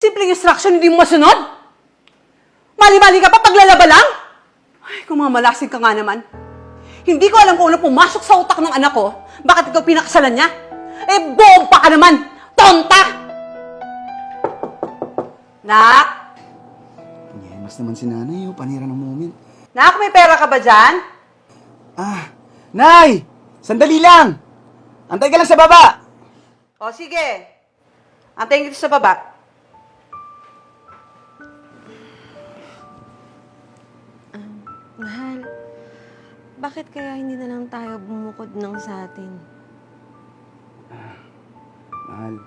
Simpleng instruction, hindi mo masunod? Mali-mali ka pa, paglalaba lang? Ay, kung mamalasing ka nga naman. Hindi ko alam kung ano pumasok sa utak ng anak ko. Bakit ikaw pinakasalan niya? Eh, bomba ka naman! Tonta! Nak? Mas naman si nanay, panira ng moment. Nak, may pera ka ba dyan? Nay! Sandali lang! Antay ka lang sa baba! O, sige. Antayin kita sa baba. Mahal, bakit kaya hindi na lang tayo bumukod ng sa atin? Mahal,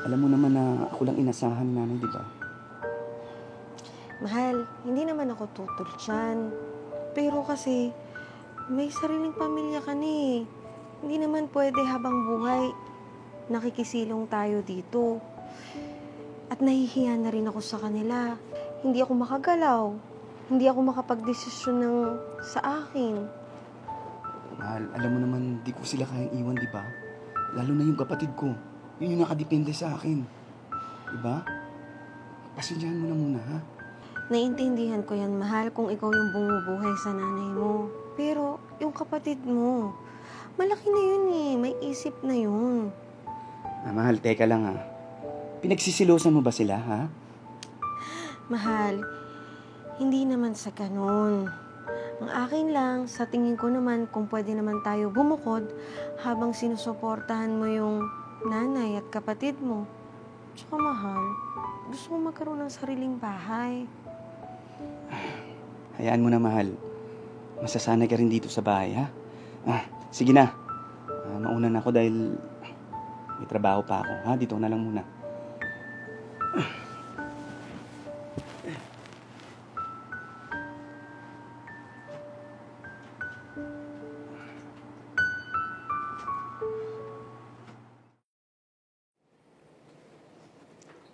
alam mo naman na ako lang inasahan ni nanay, di ba? Mahal, hindi naman ako tutol dyan. Pero kasi, may sariling pamilya ka na eh. Hindi naman pwede habang buhay nakikisilong tayo dito. At nahihiya na rin ako sa kanila. Hindi ako makagalaw. Hindi ako makapagdesisyon ng sa akin. Mahal, alam mo naman, di ko sila kayang iwan, di ba? Lalo na yung kapatid ko. Yun yung nakadepende sa akin. Di ba? Pasensyahan mo na muna, ha? Naiintindihan ko yan, mahal, kung ikaw yung bumubuhay sa nanay mo. Pero, yung kapatid mo, malaki na yun eh. May isip na yun. Mahal, teka lang, ha? Pinagsisilosan mo ba sila, ha? Mahal, hindi naman sa ganun. Ang akin lang, sa tingin ko naman, kung pwede naman tayo bumukod habang sinusuportahan mo yung nanay at kapatid mo. Tsaka mahal, gusto ko magkaroon ng sariling bahay. Hayaan mo na, mahal. Masasanay ka rin dito sa bahay, ha? Sige na. Mauna na ako dahil may trabaho pa ako, ha? Dito na lang muna.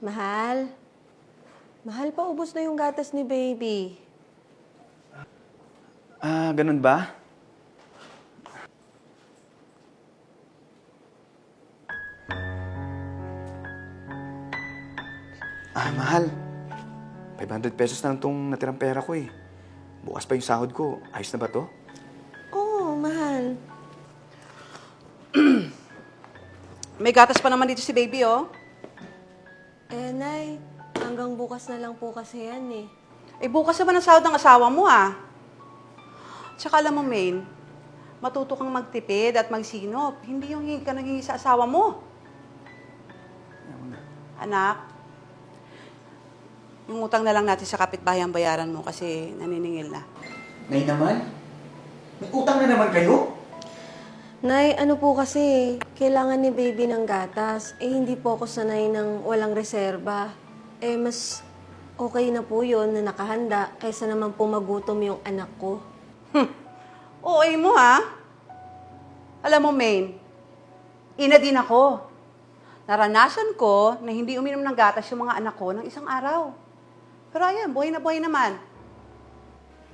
Mahal? Mahal, paubos na yung gatas ni baby. Ganun ba? Mahal. 500 pesos na lang tong natirang pera ko eh. Bukas pa yung sahod ko. Ayos na ba to? Oo, mahal. May gatas pa naman dito si baby, oh. Eh, Nay, hanggang bukas na lang po kasi yan eh. Eh, bukas naman ang sahod ng asawa mo, ah. Tsaka alam mo, Maine, matuto kang magtipid at magsinop. Hindi yung hingi ka naghingi sa asawa mo. Anak, yung utang na lang natin sa kapitbahay ang bayaran mo kasi naniningil na. Nay naman? May utang na naman kayo? Nay, ano po kasi, kailangan ni baby ng gatas. Eh, hindi po ako sanay ng walang reserba. Eh, mas okay na po yun na nakahanda kaysa naman po magutom yung anak ko. OA mo, ha? Alam mo, Maine, ina din ako. Naranasan ko na hindi uminom ng gatas yung mga anak ko ng isang araw. Pero ayan, buhay na buhay naman.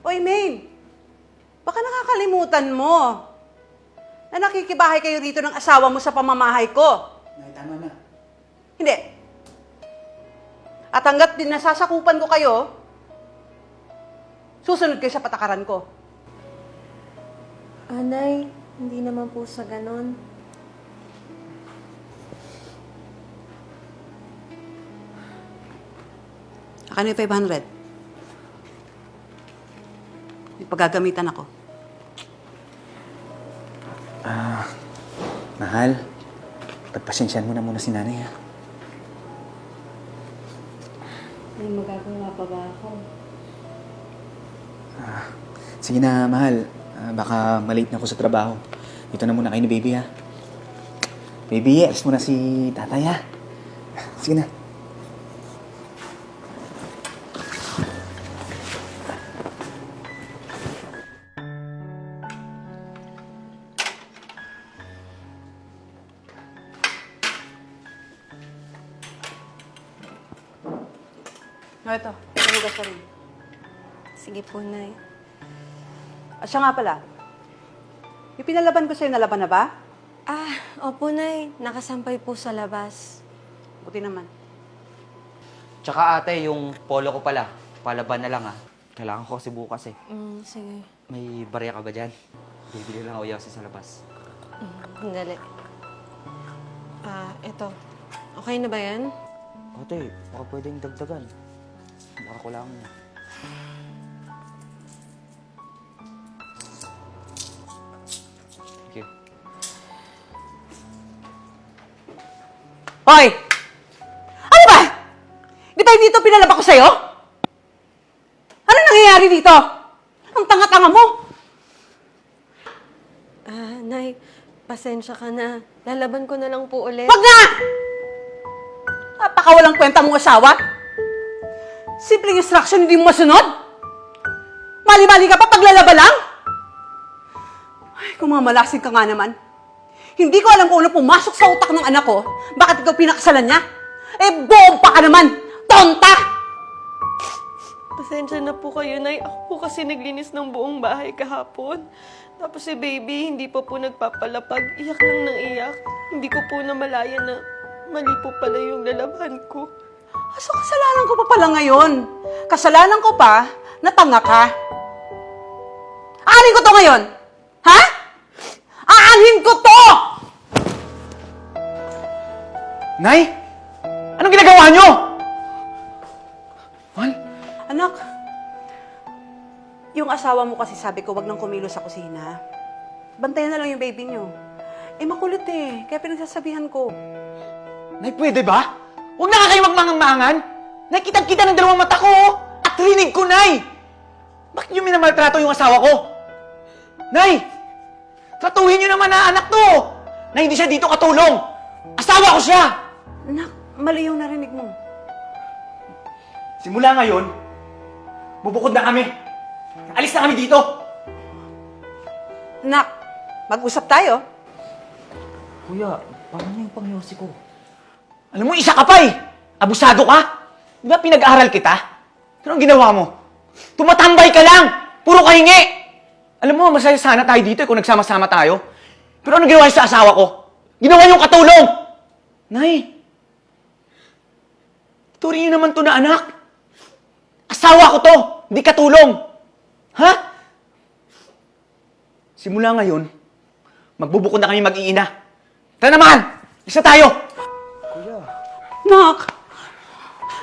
Oy, Maine, baka nakakalimutan mo na nakikibahay kayo rito ng asawa mo sa pamamahay ko. Nay, tama na. Hindi. At hanggat din nasasakupan ko kayo, susunod kayo sa patakaran ko. Nay, hindi naman po sa ganon. Akin yung 500. May paggagamitan ako. Mahal, pagpasensyaan mo na muna si nanay, ha? May magagawa pa ba ako? Sige na, mahal. Baka malate na ako sa trabaho. Dito na muna kayo ni baby, ha? Baby, alis mo na si tatay, ha? Sige na. No, ito. Nalugas ka rin. Sige po, Nay. At siya nga pala, yung pinalaban ko sa'yo, nalaban na ba? Opo, Nay. Nakasampay po sa labas. Buti naman. Tsaka ate, yung polo ko pala, palaban na lang ah. Kailangan ko kasi bukas eh. Sige. May barya ka ba dyan? Bibili lang ako yasin sa labas. Dali. Eto. Okay na ba yan? Ate, baka pwedeng dagdagan. Baka ko lang. Thank you. Hoy! Ano ba? Di ba dito pinalaba ko sa'yo? Ano nangyayari dito? Ang tanga-tanga mo! Nay, pasensya ka na. Lalaban ko na lang po ulit. Wag na! Napakawalang kwenta mong asawa. Simpleng instruction, hindi mo masunod? Mali-mali ka pa paglalaba lang? Ay, kung mamalasig ka nga naman. Hindi ko alam kung ano pumasok sa utak ng anak ko. Bakit ikaw pinakasalan niya? Eh, bomba ka naman! Tonta! Pasensya na po kayo, Nay. Ako po kasi naglinis ng buong bahay kahapon. Tapos si baby, hindi pa po nagpapalapag. Iyak lang ng iyak. Hindi ko po namalayan na mali po pala yung lalaban ko. So, kasalanan ko pa pala ngayon. Kasalanan ko pa na tanga ka. Aanin ko to ngayon! Ha? Aanin ko to! Nay! Anong ginagawa nyo? Mahal? Anak, yung asawa mo kasi sabi ko, wag nang kumilos sa kusina. Bantayan na lang yung baby niyo. Eh, makulit eh. Kaya pinagsasabihan ko. Nay, pwede ba? Huwag na nga kayo magmangang-mangan. Nay, kitang-kita ng dalawang mata ko, oh. At rinig ko, Nay! Bakit nyo minamaltrato yung asawa ko? Nay! Tratuhin nyo naman na anak to! Na hindi siya dito katulong! Asawa ko siya! Anak, mali yung narinig mo. Simula ngayon, bubukod na kami. Alis na kami dito! Anak, mag-usap tayo. Kuya, paano yung pangyosi ko? Alam mo, isa ka pa eh! Abusado ka! Di ba pinag-aaral kita? Pero ang ginawa mo? Tumatambay ka lang! Puro kahingi! Alam mo, masaya sana tayo dito kung nagsama-sama tayo. Pero ano ginawa niyo sa asawa ko? Ginawa niyong katulong! Nay! Turing niyo naman to na anak! Asawa ko to! Hindi katulong! Ha? Simula ngayon, magbubukod na kami mag-iina. Tara naman! Isa tayo! Nak!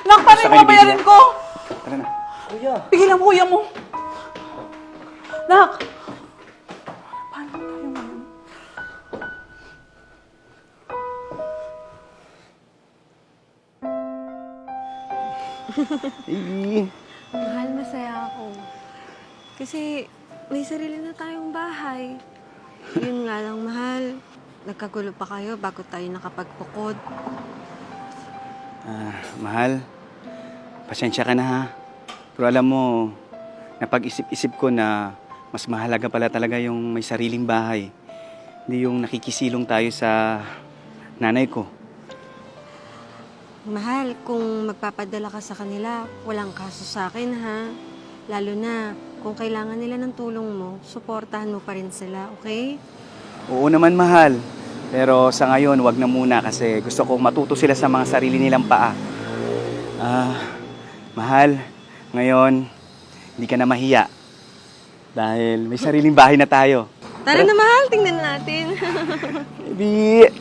Nak, paano Sa yung kanya, babayarin baby, ko? Tara na. Kuya! Pigilan mo kuya mo. Nak! Paano tayo ngayon? Mahal, masaya ako. Kasi may sarili na tayong bahay. Yun nga lang, mahal. Nagkagulo pa kayo bago tayo nakapagpukod. Mahal, pasensya ka na ha. Pero alam mo, napag-isip-isip ko na mas mahalaga pala talaga yung may sariling bahay. Hindi yung nakikisilong tayo sa nanay ko. Mahal, kung magpapadala ka sa kanila, walang kaso sa akin, ha? Lalo na, kung kailangan nila ng tulong mo, suportahan mo pa rin sila, okay? Oo naman, mahal. Pero sa ngayon, wag na muna kasi gusto ko matuto sila sa mga sarili nilang paa. Mahal, ngayon, hindi ka na mahiya. Dahil may sariling bahay na tayo. Tara na, mahal, tingnan natin. Baby!